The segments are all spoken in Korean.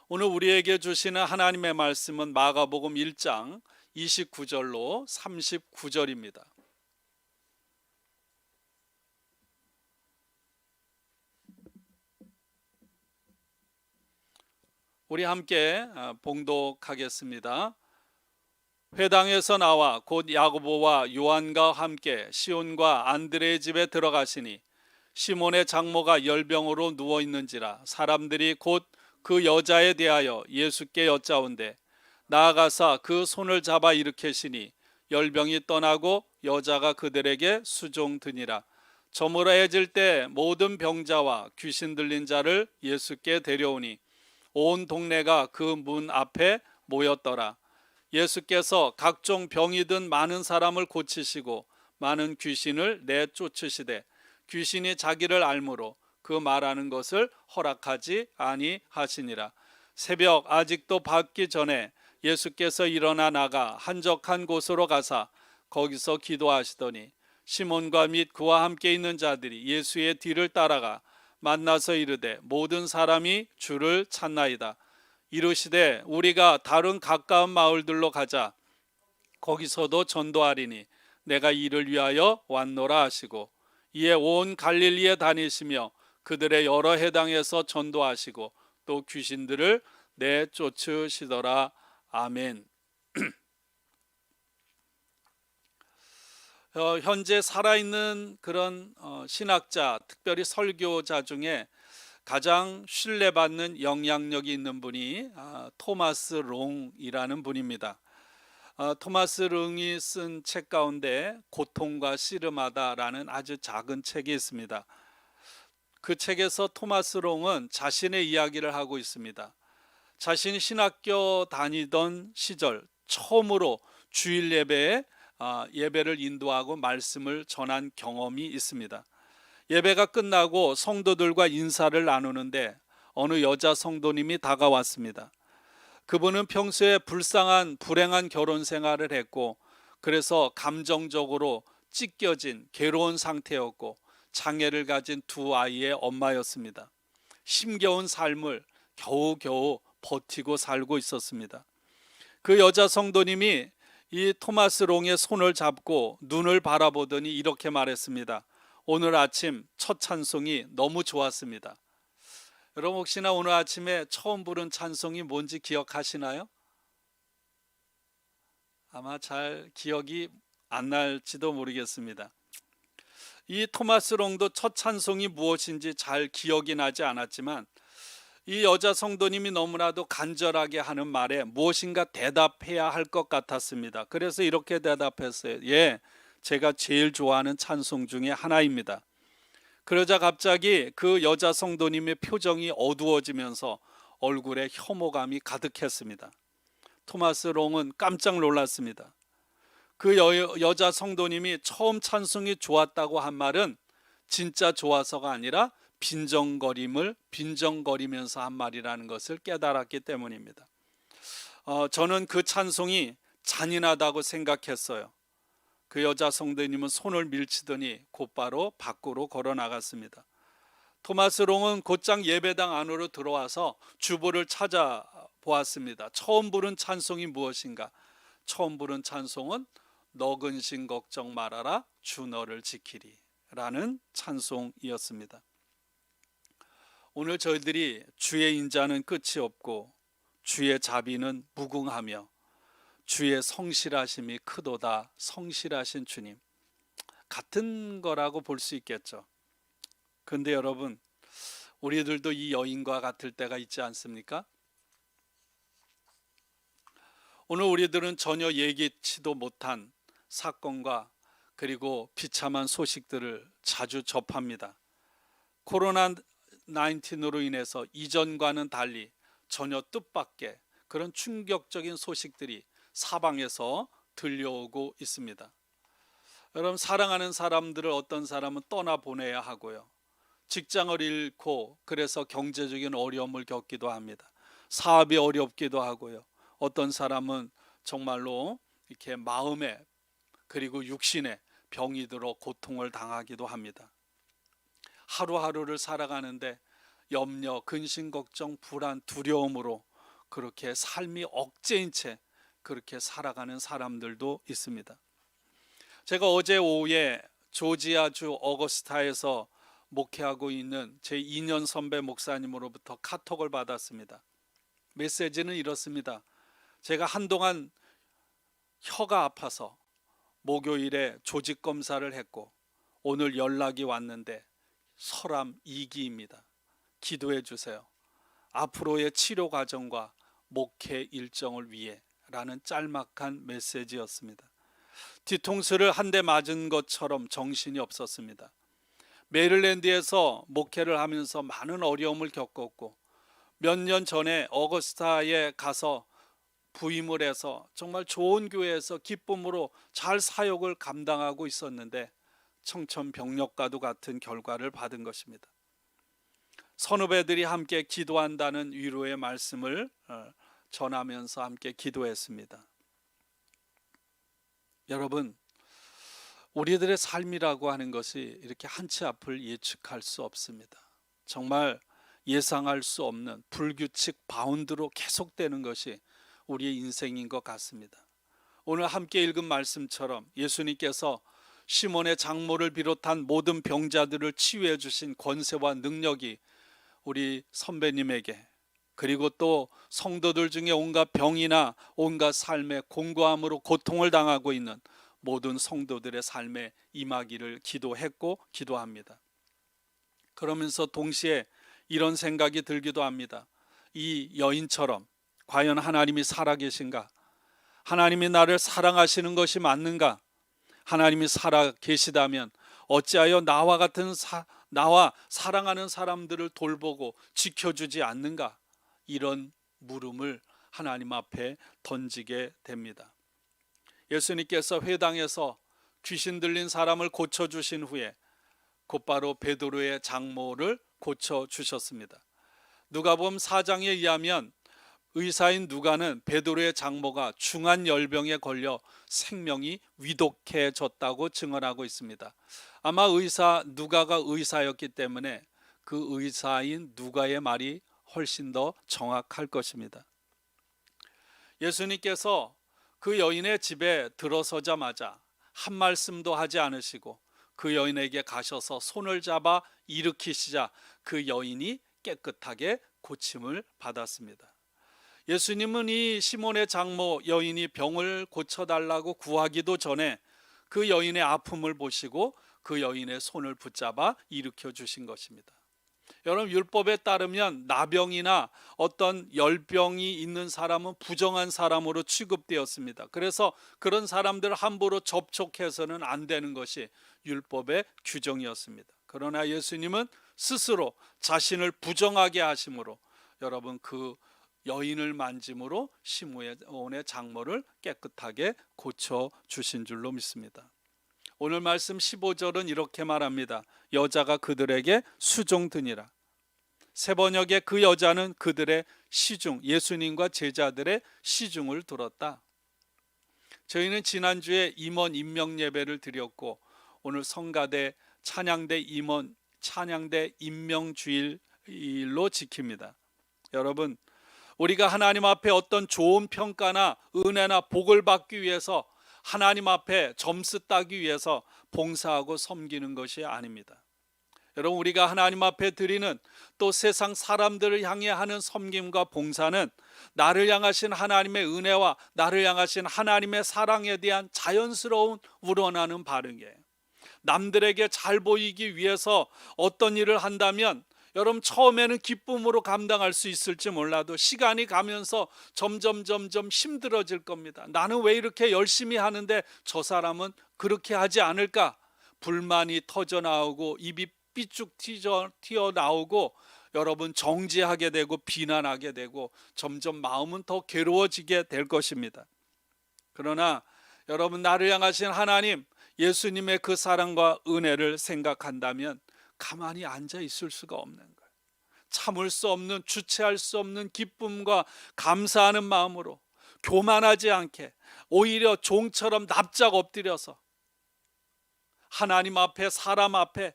오늘 우리에게 주시는 하나님의 말씀은 마가복음 1장 29절로 39절입니다. 우리 함께 봉독하겠습니다. 회당에서 나와 곧 야고보와 요한과 함께 시온과 안드레의 집에 들어가시니 시몬의 장모가 열병으로 누워 있는지라 사람들이 곧 그 여자에 대하여 예수께 여짜온대 나아가사 그 손을 잡아 일으키시니 열병이 떠나고 여자가 그들에게 수종드니라. 저물어해질 때 모든 병자와 귀신 들린 자를 예수께 데려오니 온 동네가 그 문 앞에 모였더라. 예수께서 각종 병이 든 많은 사람을 고치시고 많은 귀신을 내쫓으시되 귀신이 자기를 알므로 그 말하는 것을 허락하지 아니하시니라. 새벽 아직도 밝기 전에 예수께서 일어나 나가 한적한 곳으로 가사 거기서 기도하시더니 시몬과 및 그와 함께 있는 자들이 예수의 뒤를 따라가 만나서 이르되 모든 사람이 주를 찾나이다. 이르시되 우리가 다른 가까운 마을들로 가자. 거기서도 전도하리니 내가 이를 위하여 왔노라 하시고 이에 온 갈릴리에 다니시며 그들의 여러 해당에서 전도하시고 또 귀신들을 내쫓으시더라. 아멘. 현재 살아있는 그런 신학자, 특별히 설교자 중에 가장 신뢰받는 영향력이 있는 분이 토마스 롱이라는 분입니다. 토마스 롱이 쓴 책 가운데 고통과 씨름하다라는 아주 작은 책이 있습니다. 그 책에서 토마스 롱은 자신의 이야기를 하고 있습니다. 자신이 신학교 다니던 시절 처음으로 주일 예배에 예배를 인도하고 말씀을 전한 경험이 있습니다. 예배가 끝나고 성도들과 인사를 나누는데 어느 여자 성도님이 다가왔습니다. 그분은 평소에 불행한 결혼 생활을 했고 그래서 감정적으로 찢겨진 괴로운 상태였고 장애를 가진 두 아이의 엄마였습니다. 힘겨운 삶을 겨우겨우 버티고 살고 있었습니다. 그 여자 성도님이 이 토마스 롱의 손을 잡고 눈을 바라보더니 이렇게 말했습니다. 오늘 아침 첫 찬송이 너무 좋았습니다. 여러분 혹시나 오늘 아침에 처음 부른 찬송이 뭔지 기억하시나요? 아마 잘 기억이 안 날지도 모르겠습니다. 이 토마스 롱도 첫 찬송이 무엇인지 잘 기억이 나지 않았지만 이 여자 성도님이 너무나도 간절하게 하는 말에 무엇인가 대답해야 할 것 같았습니다. 그래서 이렇게 대답했어요. 예, 제가 제일 좋아하는 찬송 중에 하나입니다. 그러자 갑자기 그 여자 성도님의 표정이 어두워지면서 얼굴에 혐오감이 가득했습니다. 토마스 롱은 깜짝 놀랐습니다. 그 여자 성도님이 처음 찬송이 좋았다고 한 말은 진짜 좋아서가 아니라 빈정거리면서 한 말이라는 것을 깨달았기 때문입니다. 저는 그 찬송이 잔인하다고 생각했어요. 그 여자 성도님은 손을 밀치더니 곧바로 밖으로 걸어 나갔습니다. 토마스 롱은 곧장 예배당 안으로 들어와서 주보를 찾아보았습니다. 처음 부른 찬송이 무엇인가? 처음 부른 찬송은 너 근심 걱정 말아라 주 너를 지키리 라는 찬송이었습니다. 오늘 저희들이 주의 인자는 끝이 없고 주의 자비는 무궁하며 주의 성실하심이 크도다. 성실하신 주님, 같은 거라고 볼 수 있겠죠. 그런데 여러분, 우리들도 이 여인과 같을 때가 있지 않습니까? 오늘 우리들은 전혀 예기치도 못한 사건과 그리고 비참한 소식들을 자주 접합니다. 코로나19으로 인해서 이전과는 달리 전혀 뜻밖의 그런 충격적인 소식들이 사방에서 들려오고 있습니다. 여러분, 사랑하는 사람들을 어떤 사람은 떠나보내야 하고요. 직장을 잃고 그래서 경제적인 어려움을 겪기도 합니다. 사업이 어렵기도 하고요. 어떤 사람은 정말로 이렇게 마음에 그리고 육신에 병이 들어 고통을 당하기도 합니다. 하루하루를 살아가는데 염려, 근심, 걱정, 불안, 두려움으로 그렇게 삶이 억제인 채 그렇게 살아가는 사람들도 있습니다. 제가 어제 오후에 조지아주 어거스타에서 목회하고 있는 제 2년 선배 목사님으로부터 카톡을 받았습니다. 메시지는 이렇습니다. 제가 한동안 혀가 아파서 목요일에 조직 검사를 했고 오늘 연락이 왔는데 설암 2기입니다. 기도해 주세요. 앞으로의 치료 과정과 목회 일정을 위해 라는 짤막한 메시지였습니다. 뒤통수를 한 대 맞은 것처럼 정신이 없었습니다. 메릴랜드에서 목회를 하면서 많은 어려움을 겪었고 몇 년 전에 어거스타에 가서 부임을 해서 정말 좋은 교회에서 기쁨으로 잘 사역을 감당하고 있었는데 청천벽력과도 같은 결과를 받은 것입니다. 선후배들이 함께 기도한다는 위로의 말씀을 전하면서 함께 기도했습니다. 여러분, 우리들의 삶이라고 하는 것이 이렇게 한치 앞을 예측할 수 없습니다. 정말 예상할 수 없는 불규칙 바운드로 계속되는 것이 우리의 인생인 것 같습니다. 오늘 함께 읽은 말씀처럼 예수님께서 시몬의 장모를 비롯한 모든 병자들을 치유해 주신 권세와 능력이 우리 선배님에게, 그리고 또 성도들 중에 온갖 병이나 온갖 삶의 공고함으로 고통을 당하고 있는 모든 성도들의 삶에 임하기를 기도했고 기도합니다. 그러면서 동시에 이런 생각이 들기도 합니다. 이 여인처럼 과연 하나님이 살아계신가? 하나님이 나를 사랑하시는 것이 맞는가? 하나님이 살아계시다면 어찌하여 나와 사랑하는 사람들을 돌보고 지켜주지 않는가? 이런 물음을 하나님 앞에 던지게 됩니다. 예수님께서 회당에서 귀신 들린 사람을 고쳐주신 후에 곧바로 베드로의 장모를 고쳐주셨습니다. 누가복음 4장에 의하면 의사인 누가는 베드로의 장모가 중한 열병에 걸려 생명이 위독해졌다고 증언하고 있습니다. 아마 누가가 의사였기 때문에 그 의사인 누가의 말이 훨씬 더 정확할 것입니다. 예수님께서 그 여인의 집에 들어서자마자 한 말씀도 하지 않으시고 그 여인에게 가셔서 손을 잡아 일으키시자 그 여인이 깨끗하게 고침을 받았습니다. 예수님은 이 시몬의 장모 여인이 병을 고쳐달라고 구하기도 전에 그 여인의 아픔을 보시고 그 여인의 손을 붙잡아 일으켜 주신 것입니다. 여러분, 율법에 따르면 나병이나 어떤 열병이 있는 사람은 부정한 사람으로 취급되었습니다. 그래서 그런 사람들을 함부로 접촉해서는 안 되는 것이 율법의 규정이었습니다. 그러나 예수님은 스스로 자신을 부정하게 하심으로 여러분 그 여인을 만짐으로 시몬의 장모를 깨끗하게 고쳐주신 줄로 믿습니다. 오늘 말씀 15절은 이렇게 말합니다. 여자가 그들에게 수종드니라. 세번역에 그 여자는 그들의 시중, 예수님과 제자들의 시중을 들었다. 저희는 지난주에 임원 임명 예배를 드렸고 오늘 성가대 찬양대 임원 찬양대 임명주일로 지킵니다. 여러분, 우리가 하나님 앞에 어떤 좋은 평가나 은혜나 복을 받기 위해서 하나님 앞에 점수 따기 위해서 봉사하고 섬기는 것이 아닙니다. 여러분, 우리가 하나님 앞에 드리는 또 세상 사람들을 향해 하는 섬김과 봉사는 나를 향하신 하나님의 은혜와 나를 향하신 하나님의 사랑에 대한 자연스러운 우러나는 반응이에요. 남들에게 잘 보이기 위해서 어떤 일을 한다면 여러분 처음에는 기쁨으로 감당할 수 있을지 몰라도 시간이 가면서 점점 힘들어질 겁니다. 나는 왜 이렇게 열심히 하는데 저 사람은 그렇게 하지 않을까? 불만이 터져나오고 입이 삐쭉 튀어나오고 여러분 정죄하게 되고 비난하게 되고 점점 마음은 더 괴로워지게 될 것입니다. 그러나 여러분, 나를 향하신 하나님 예수님의 그 사랑과 은혜를 생각한다면 가만히 앉아 있을 수가 없는 거예요. 참을 수 없는, 주체할 수 없는 기쁨과 감사하는 마음으로 교만하지 않게 오히려 종처럼 납작 엎드려서 하나님 앞에 사람 앞에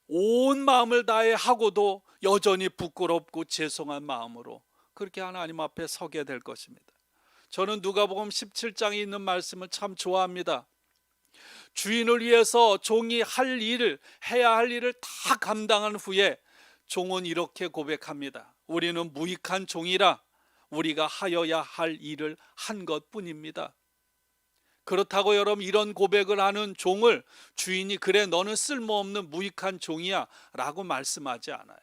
온 마음을 다해 하고도 여전히 부끄럽고 죄송한 마음으로 그렇게 하나님 앞에 서게 될 것입니다. 저는 누가복음 17장에 있는 말씀을 참 좋아합니다. 주인을 위해서 종이 해야 할 일을 다 감당한 후에 종은 이렇게 고백합니다. 우리는 무익한 종이라 우리가 하여야 할 일을 한 것뿐입니다. 그렇다고 여러분, 이런 고백을 하는 종을 주인이 그래 너는 쓸모없는 무익한 종이야 라고 말씀하지 않아요.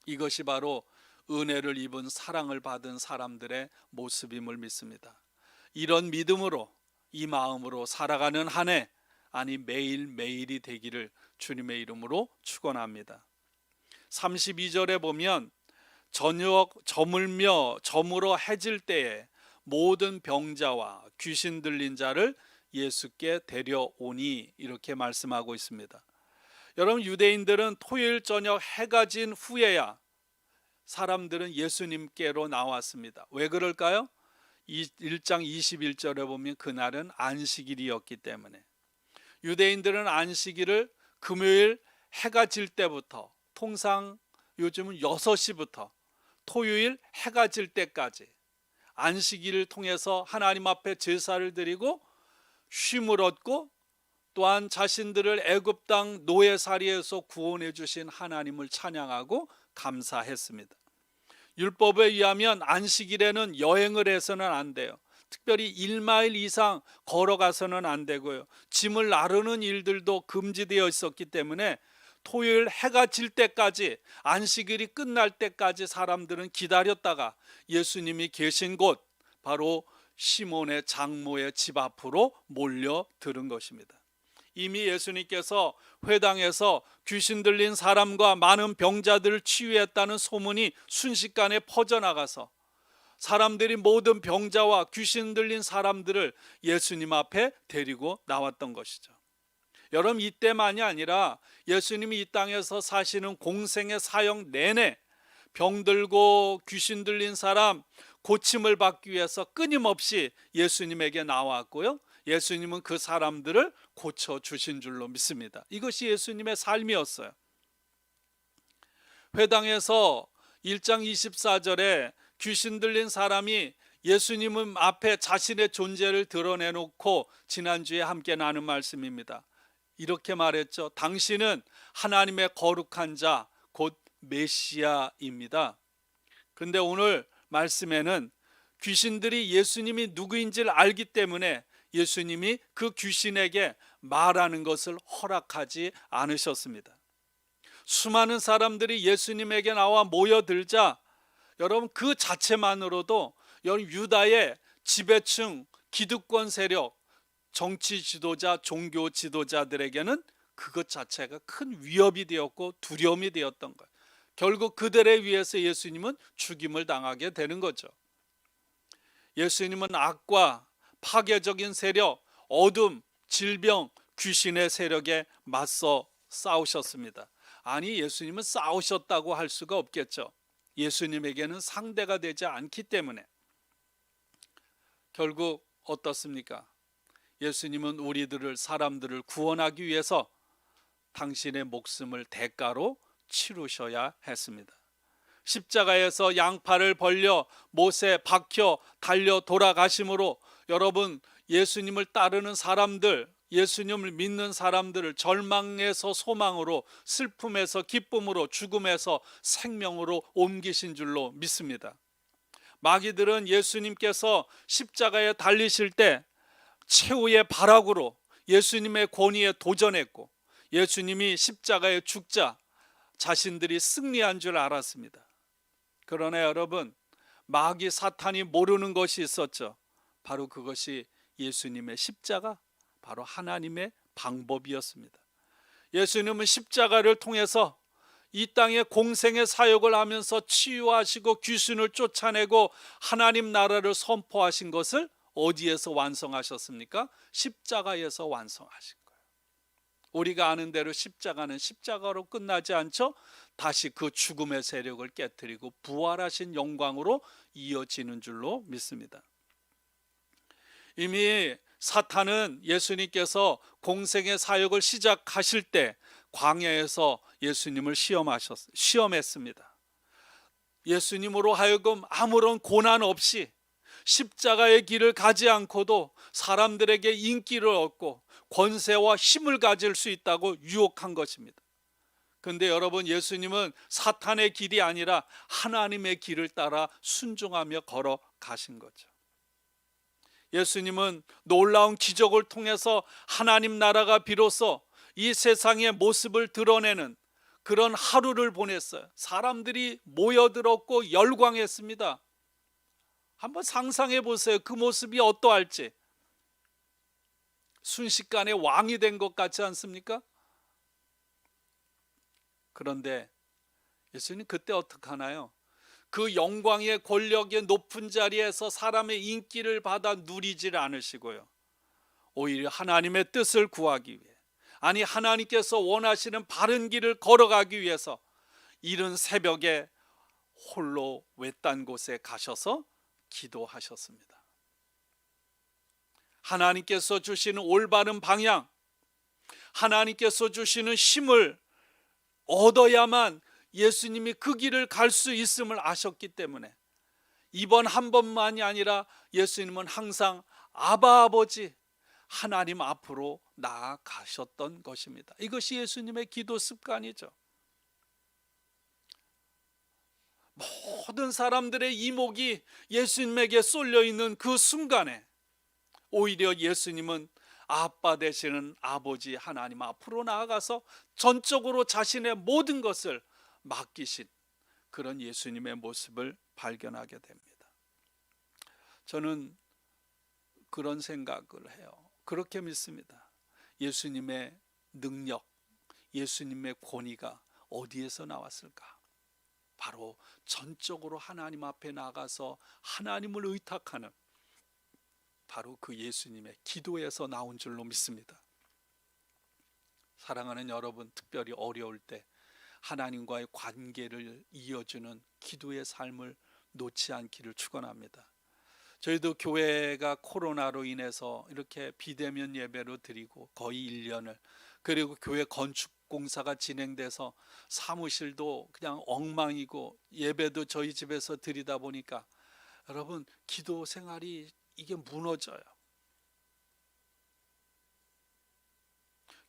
이것이 바로 은혜를 입은 사랑을 받은 사람들의 모습임을 믿습니다. 이런 믿음으로, 이 마음으로 살아가는 한 해, 아니 매일매일이 되기를 주님의 이름으로 축원합니다. 32절에 보면 저녁 저물며 저물어 해질 때에 모든 병자와 귀신 들린 자를 예수께 데려오니, 이렇게 말씀하고 있습니다. 여러분, 유대인들은 토요일 저녁 해가 진 후에야 사람들은 예수님께로 나왔습니다. 왜 그럴까요? 1장 21절에 보면 그날은 안식일이었기 때문에. 유대인들은 안식일을 금요일 해가 질 때부터, 통상 요즘은 6시부터 토요일 해가 질 때까지 안식일을 통해서 하나님 앞에 제사를 드리고 쉼을 얻고, 또한 자신들을 애굽 땅 노예살이에서 구원해 주신 하나님을 찬양하고 감사했습니다. 율법에 의하면 안식일에는 여행을 해서는 안 돼요. 특별히 1마일 이상 걸어가서는 안 되고요. 짐을 나르는 일들도 금지되어 있었기 때문에 토요일 해가 질 때까지, 안식일이 끝날 때까지 사람들은 기다렸다가 예수님이 계신 곳, 바로 시몬의 장모의 집 앞으로 몰려들은 것입니다. 이미 예수님께서 회당에서 귀신 들린 사람과 많은 병자들을 치유했다는 소문이 순식간에 퍼져나가서 사람들이 모든 병자와 귀신 들린 사람들을 예수님 앞에 데리고 나왔던 것이죠. 여러분, 이때만이 아니라 예수님이 이 땅에서 사시는 공생의 사역 내내 병들고 귀신 들린 사람 고침을 받기 위해서 끊임없이 예수님에게 나왔고요, 예수님은 그 사람들을 고쳐주신 줄로 믿습니다. 이것이 예수님의 삶이었어요. 회당에서 1장 24절에 귀신 들린 사람이 예수님 앞에 자신의 존재를 드러내놓고 지난주에 함께 나눈 말씀입니다. 이렇게 말했죠. 당신은 하나님의 거룩한 자, 곧 메시아입니다. 그런데 오늘 말씀에는 귀신들이 예수님이 누구인지를 알기 때문에 예수님이 그 귀신에게 말하는 것을 허락하지 않으셨습니다. 수많은 사람들이 예수님에게 나와 모여들자 여러분, 그 자체만으로도 여러분, 유다의 지배층, 기득권 세력, 정치 지도자, 종교 지도자들에게는 그것 자체가 큰 위협이 되었고 두려움이 되었던 거예요. 결국 그들에 의해서 예수님은 죽임을 당하게 되는 거죠. 예수님은 악과 파괴적인 세력, 어둠, 질병, 귀신의 세력에 맞서 싸우셨습니다. 아니, 예수님은 싸우셨다고 할 수가 없겠죠. 예수님에게는 상대가 되지 않기 때문에. 결국 어떻습니까? 예수님은 우리들을, 사람들을 구원하기 위해서 당신의 목숨을 대가로 치르셔야 했습니다. 십자가에서 양팔을 벌려 못에 박혀 달려 돌아가심으로 여러분, 예수님을 따르는 사람들, 예수님을 믿는 사람들을 절망에서 소망으로, 슬픔에서 기쁨으로, 죽음에서 생명으로 옮기신 줄로 믿습니다. 마귀들은 예수님께서 십자가에 달리실 때 최후의 발악으로 예수님의 권위에 도전했고, 예수님이 십자가에 죽자 자신들이 승리한 줄 알았습니다. 그러나 여러분, 마귀 사탄이 모르는 것이 있었죠. 바로 그것이 예수님의 십자가, 바로 하나님의 방법이었습니다. 예수님은 십자가를 통해서 이 땅에 공생의 사역을 하면서 치유하시고 귀신을 쫓아내고 하나님 나라를 선포하신 것을 어디에서 완성하셨습니까? 십자가에서 완성하신 거예요. 우리가 아는 대로 십자가는 십자가로 끝나지 않죠. 다시 그 죽음의 세력을 깨뜨리고 부활하신 영광으로 이어지는 줄로 믿습니다. 이미 사탄은 예수님께서 공생의 사역을 시작하실 때 광야에서 예수님을 시험했습니다. 예수님으로 하여금 아무런 고난 없이 십자가의 길을 가지 않고도 사람들에게 인기를 얻고 권세와 힘을 가질 수 있다고 유혹한 것입니다. 그런데 여러분, 예수님은 사탄의 길이 아니라 하나님의 길을 따라 순종하며 걸어가신 거죠. 예수님은 놀라운 기적을 통해서 하나님 나라가 비로소 이 세상의 모습을 드러내는 그런 하루를 보냈어요. 사람들이 모여들었고 열광했습니다. 한번 상상해 보세요. 그 모습이 어떠할지. 순식간에 왕이 된 것 같지 않습니까? 그런데 예수님 그때 어떻게 하나요? 그 영광의 권력의 높은 자리에서 사람의 인기를 받아 누리질 않으시고요, 오히려 하나님의 뜻을 구하기 위해, 아니 하나님께서 원하시는 바른 길을 걸어가기 위해서 이른 새벽에 홀로 외딴 곳에 가셔서 기도하셨습니다. 하나님께서 주시는 올바른 방향, 하나님께서 주시는 힘을 얻어야만 예수님이 그 길을 갈 수 있음을 아셨기 때문에 이번 한 번만이 아니라 예수님은 항상 아바 아버지 하나님 앞으로 나아가셨던 것입니다. 이것이 예수님의 기도 습관이죠. 모든 사람들의 이목이 예수님에게 쏠려 있는 그 순간에 오히려 예수님은 아빠 되시는 아버지 하나님 앞으로 나아가서 전적으로 자신의 모든 것을 맡기신 그런 예수님의 모습을 발견하게 됩니다. 저는 그런 생각을 해요. 그렇게 믿습니다. 예수님의 능력, 예수님의 권위가 어디에서 나왔을까? 바로 전적으로 하나님 앞에 나가서 하나님을 의탁하는 바로 그 예수님의 기도에서 나온 줄로 믿습니다. 사랑하는 여러분, 특별히 어려울 때 하나님과의 관계를 이어주는 기도의 삶을 놓지 않기를 축원합니다. 저희도 교회가 코로나로 인해서 이렇게 비대면 예배로 드리고 거의 1년을, 그리고 교회 건축 공사가 진행돼서 사무실도 그냥 엉망이고 예배도 저희 집에서 드리다 보니까 여러분, 기도 생활이 이게 무너져요.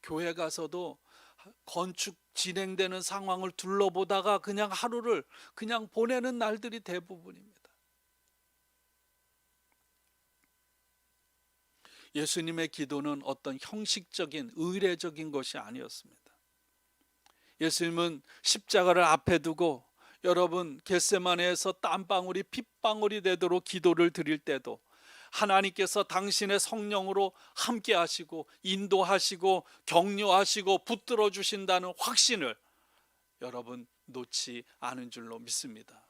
교회 가서도 건축 진행되는 상황을 둘러보다가 그냥 하루를 그냥 보내는 날들이 대부분입니다. 예수님의 기도는 어떤 형식적인 의례적인 것이 아니었습니다. 예수님은 십자가를 앞에 두고 여러분 겟세마네에서 땀방울이 핏방울이 되도록 기도를 드릴 때도 하나님께서 당신의 성령으로 함께 하시고 인도하시고 격려하시고 붙들어 주신다는 확신을 여러분 놓지 않은 줄로 믿습니다.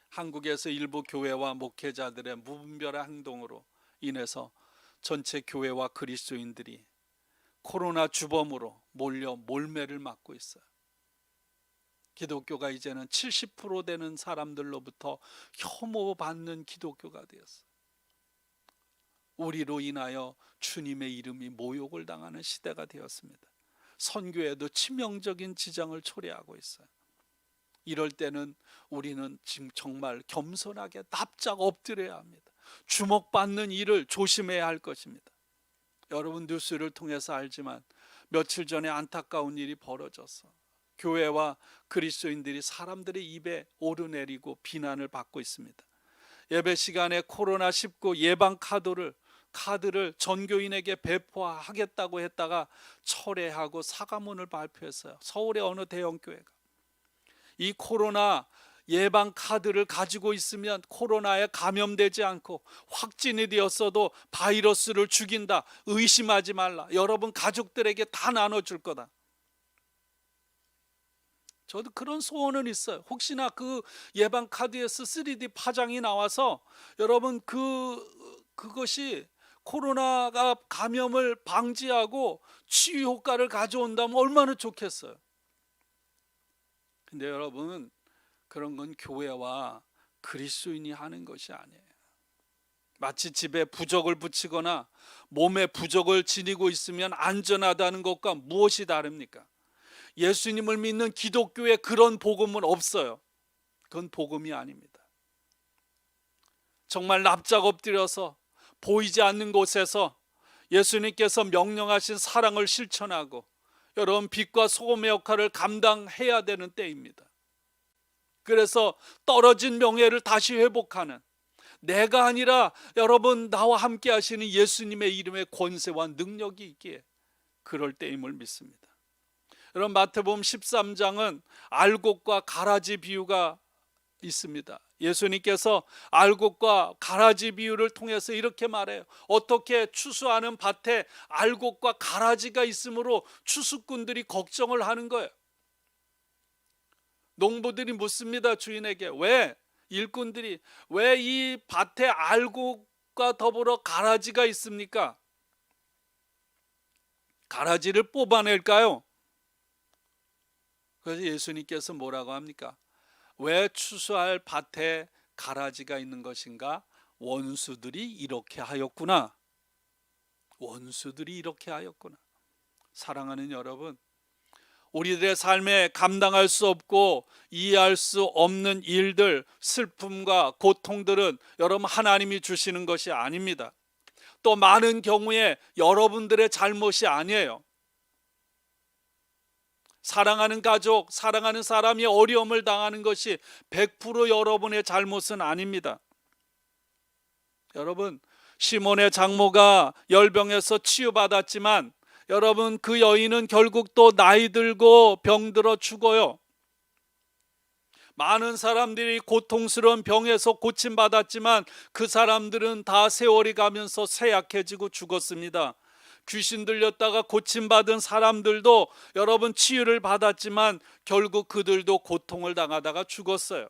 한국에서 일부 교회와 목회자들의 무분별한 행동으로 인해서 전체 교회와 그리스도인들이 코로나 주범으로 몰려 몰매를 맞고 있어요. 기독교가 이제는 70% 되는 사람들로부터 혐오받는 기독교가 되었어요. 우리로 인하여 주님의 이름이 모욕을 당하는 시대가 되었습니다. 선교에도 치명적인 지장을 초래하고 있어요. 이럴 때는 우리는 지금 정말 겸손하게 납작 엎드려야 합니다. 주목받는 일을 조심해야 할 것입니다. 여러분 뉴스를 통해서 알지만 며칠 전에 안타까운 일이 벌어졌어. 교회와 그리스도인들이 사람들의 입에 오르내리고 비난을 받고 있습니다. 예배 시간에 코로나19 예방 카드를 전교인에게 배포하겠다고 했다가 철회하고 사과문을 발표했어요. 서울의 어느 대형 교회가. 이 코로나 예방 카드를 가지고 있으면 코로나에 감염되지 않고 확진이 되었어도 바이러스를 죽인다. 의심하지 말라. 여러분 가족들에게 다 나눠줄 거다. 저도 그런 소원은 있어요. 혹시나 그 예방 카드에서 3D 파장이 나와서 여러분 그것이 코로나가 감염을 방지하고 치유 효과를 가져온다면 얼마나 좋겠어요. 근데 여러분 그런 건 교회와 그리스도인이 하는 것이 아니에요. 마치 집에 부적을 붙이거나 몸에 부적을 지니고 있으면 안전하다는 것과 무엇이 다릅니까? 예수님을 믿는 기독교에 그런 복음은 없어요. 그건 복음이 아닙니다. 정말 납작 엎드려서 보이지 않는 곳에서 예수님께서 명령하신 사랑을 실천하고 여러분 빛과 소금의 역할을 감당해야 되는 때입니다. 그래서 떨어진 명예를 다시 회복하는, 내가 아니라 여러분 나와 함께 하시는 예수님의 이름의 권세와 능력이 있기에 그럴 때임을 믿습니다. 여러분 마태복음 13장은 알곡과 가라지 비유가 있습니다. 예수님께서 알곡과 가라지 비유를 통해서 이렇게 말해요. 어떻게 추수하는 밭에 알곡과 가라지가 있으므로 추수꾼들이 걱정을 하는 거예요. 농부들이 묻습니다. 주인에게, 왜 일꾼들이 왜 이 밭에 알곡과 더불어 가라지가 있습니까? 가라지를 뽑아낼까요? 그래서 예수님께서 뭐라고 합니까? 왜 추수할 밭에 가라지가 있는 것인가? 원수들이 이렇게 하였구나. 원수들이 이렇게 하였구나. 사랑하는 여러분, 우리들의 삶에 감당할 수 없고 이해할 수 없는 일들, 슬픔과 고통들은 여러분 하나님이 주시는 것이 아닙니다. 또 많은 경우에 여러분들의 잘못이 아니에요. 사랑하는 가족, 사랑하는 사람이 어려움을 당하는 것이 100% 여러분의 잘못은 아닙니다. 여러분, 시몬의 장모가 열병에서 치유받았지만 여러분 그 여인은 결국 또 나이 들고 병들어 죽어요. 많은 사람들이 고통스러운 병에서 고침받았지만 그 사람들은 다 세월이 가면서 쇠약해지고 죽었습니다. 귀신 들렸다가 고침받은 사람들도 여러분 치유를 받았지만 결국 그들도 고통을 당하다가 죽었어요.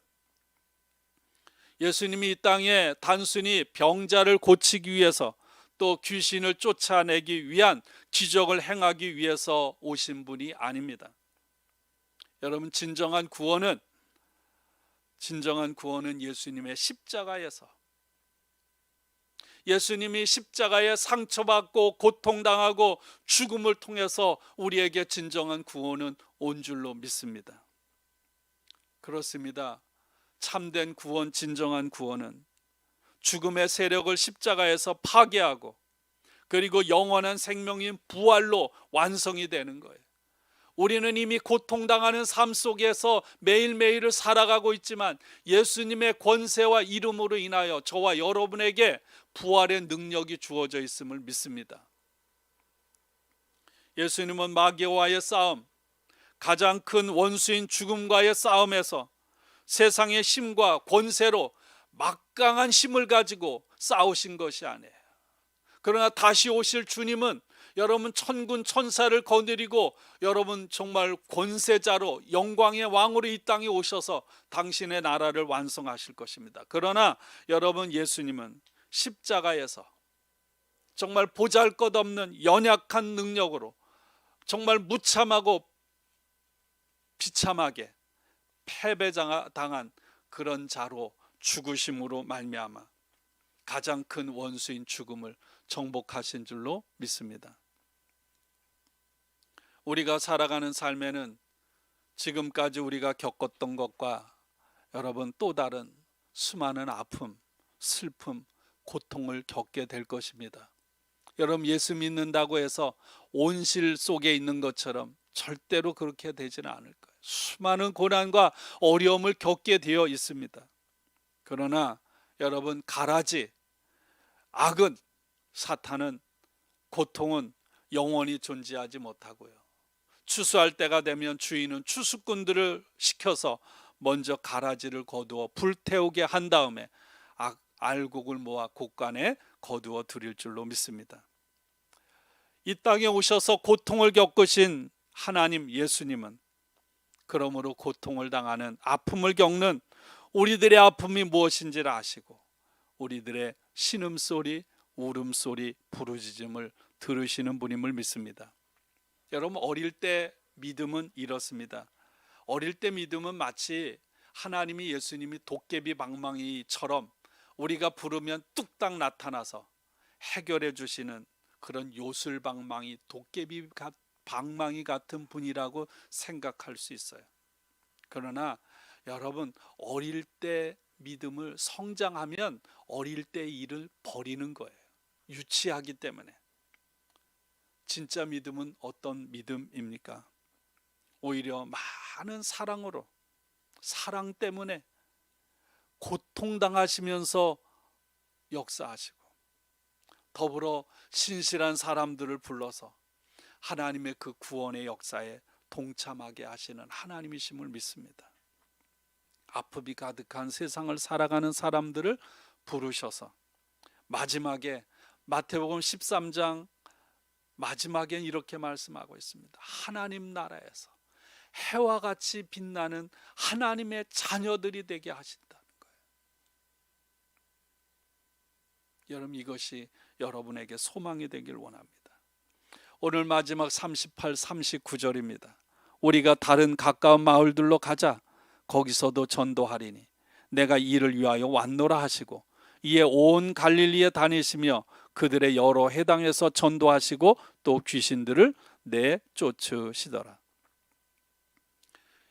예수님이 이 땅에 단순히 병자를 고치기 위해서 또 귀신을 쫓아내기 위한 기적을 행하기 위해서 오신 분이 아닙니다. 여러분 진정한 구원은 예수님의 십자가에서, 예수님이 십자가에 상처받고 고통당하고 죽음을 통해서 우리에게 진정한 구원은 온 줄로 믿습니다. 그렇습니다. 참된 구원, 진정한 구원은 죽음의 세력을 십자가에서 파괴하고 그리고 영원한 생명인 부활로 완성이 되는 거예요. 우리는 이미 고통당하는 삶 속에서 매일매일을 살아가고 있지만 예수님의 권세와 이름으로 인하여 저와 여러분에게 부활의 능력이 주어져 있음을 믿습니다. 예수님은 마귀와의 싸움, 가장 큰 원수인 죽음과의 싸움에서 세상의 힘과 권세로 막강한 힘을 가지고 싸우신 것이 아니에요. 그러나 다시 오실 주님은 여러분 천군 천사를 거느리고 여러분 정말 권세자로 영광의 왕으로 이 땅에 오셔서 당신의 나라를 완성하실 것입니다. 그러나 여러분 예수님은 십자가에서 정말 보잘것없는 연약한 능력으로 정말 무참하고 비참하게 패배당한 그런 자로 죽으심으로 말미암아 가장 큰 원수인 죽음을 정복하신 줄로 믿습니다. 우리가 살아가는 삶에는 지금까지 우리가 겪었던 것과 여러분 또 다른 수많은 아픔, 슬픔, 고통을 겪게 될 것입니다. 여러분 예수 믿는다고 해서 온실 속에 있는 것처럼 절대로 그렇게 되지는 않을 거예요. 수많은 고난과 어려움을 겪게 되어 있습니다. 그러나 여러분 가라지, 악은, 사탄은, 고통은 영원히 존재하지 못하고요. 추수할 때가 되면 주인은 추수꾼들을 시켜서 먼저 가라지를 거두어 불태우게 한 다음에 알곡을 모아 곳간에 거두어 드릴 줄로 믿습니다. 이 땅에 오셔서 고통을 겪으신 하나님 예수님은 그러므로 고통을 당하는 아픔을 겪는 우리들의 아픔이 무엇인지를 아시고 우리들의 신음소리, 울음소리, 부르짖음을 들으시는 분임을 믿습니다. 여러분 어릴 때 믿음은 이렇습니다. 어릴 때 믿음은 마치 하나님이 예수님이 도깨비 방망이처럼 우리가 부르면 뚝딱 나타나서 해결해 주시는 그런 요술방망이, 도깨비 방망이 같은 분이라고 생각할 수 있어요. 그러나 여러분, 어릴 때 믿음을 성장하면 어릴 때 일을 버리는 거예요. 유치하기 때문에. 진짜 믿음은 어떤 믿음입니까? 오히려 많은 사랑으로, 사랑 때문에 고통당하시면서 역사하시고, 더불어 신실한 사람들을 불러서 하나님의 그 구원의 역사에 동참하게 하시는 하나님이심을 믿습니다. 아픔이 가득한 세상을 살아가는 사람들을 부르셔서 마지막에 마태복음 13장 마지막엔 이렇게 말씀하고 있습니다. 하나님 나라에서 해와 같이 빛나는 하나님의 자녀들이 되게 하신다는 거예요. 여러분, 이것이 여러분에게 소망이 되길 원합니다. 오늘 마지막 38, 39절입니다. 우리가 다른 가까운 마을들로 가자. 거기서도 전도하리니 내가 이를 위하여 왔노라 하시고, 이에 온 갈릴리에 다니시며 그들의 여러 회당에서 전도하시고 또 귀신들을 내쫓으시더라.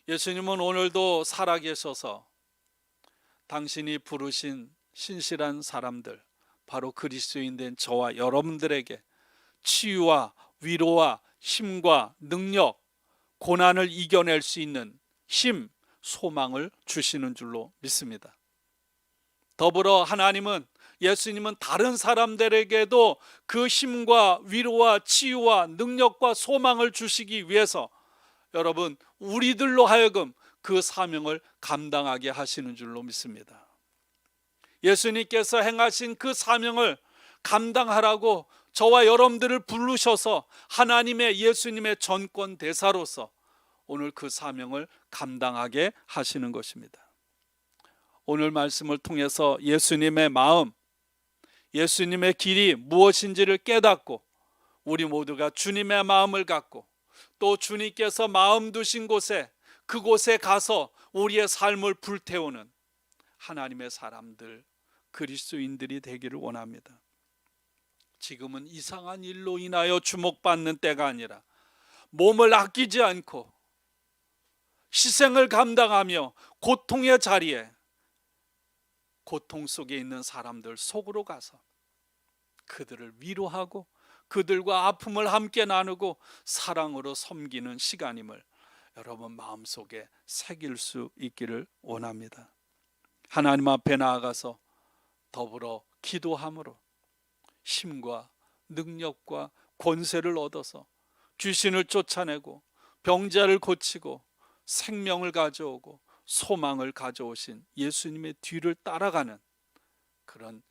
예수님은 오늘도 살아계셔서 당신이 부르신 신실한 사람들, 바로 그리스도인 된 저와 여러분들에게 치유와 위로와 힘과 능력, 고난을 이겨낼 수 있는 힘, 소망을 주시는 줄로 믿습니다. 더불어 하나님은, 예수님은 다른 사람들에게도 그 힘과 위로와 치유와 능력과 소망을 주시기 위해서 여러분, 우리들로 하여금 그 사명을 감당하게 하시는 줄로 믿습니다. 예수님께서 행하신 그 사명을 감당하라고 저와 여러분들을 부르셔서 하나님의, 예수님의 전권 대사로서 오늘 그 사명을 감당하게 하시는 것입니다. 오늘 말씀을 통해서 예수님의 마음, 예수님의 길이 무엇인지를 깨닫고 우리 모두가 주님의 마음을 갖고 또 주님께서 마음 두신 곳에, 그곳에 가서 우리의 삶을 불태우는 하나님의 사람들, 그리스도인들이 되기를 원합니다. 지금은 이상한 일로 인하여 주목받는 때가 아니라 몸을 아끼지 않고 희생을 감당하며 고통의 자리에, 고통 속에 있는 사람들 속으로 가서 그들을 위로하고 그들과 아픔을 함께 나누고 사랑으로 섬기는 시간임을 여러분 마음속에 새길 수 있기를 원합니다. 하나님 앞에 나아가서 더불어 기도함으로 힘과 능력과 권세를 얻어서 귀신을 쫓아내고 병자를 고치고 생명을 가져오고 소망을 가져오신 예수님의 뒤를 따라가는 그런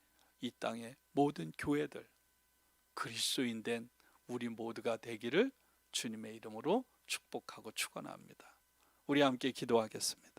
이 땅의 모든 교회들, 그리스도인 된 우리 모두가 되기를 주님의 이름으로 축복하고 축원합니다. 우리 함께 기도하겠습니다.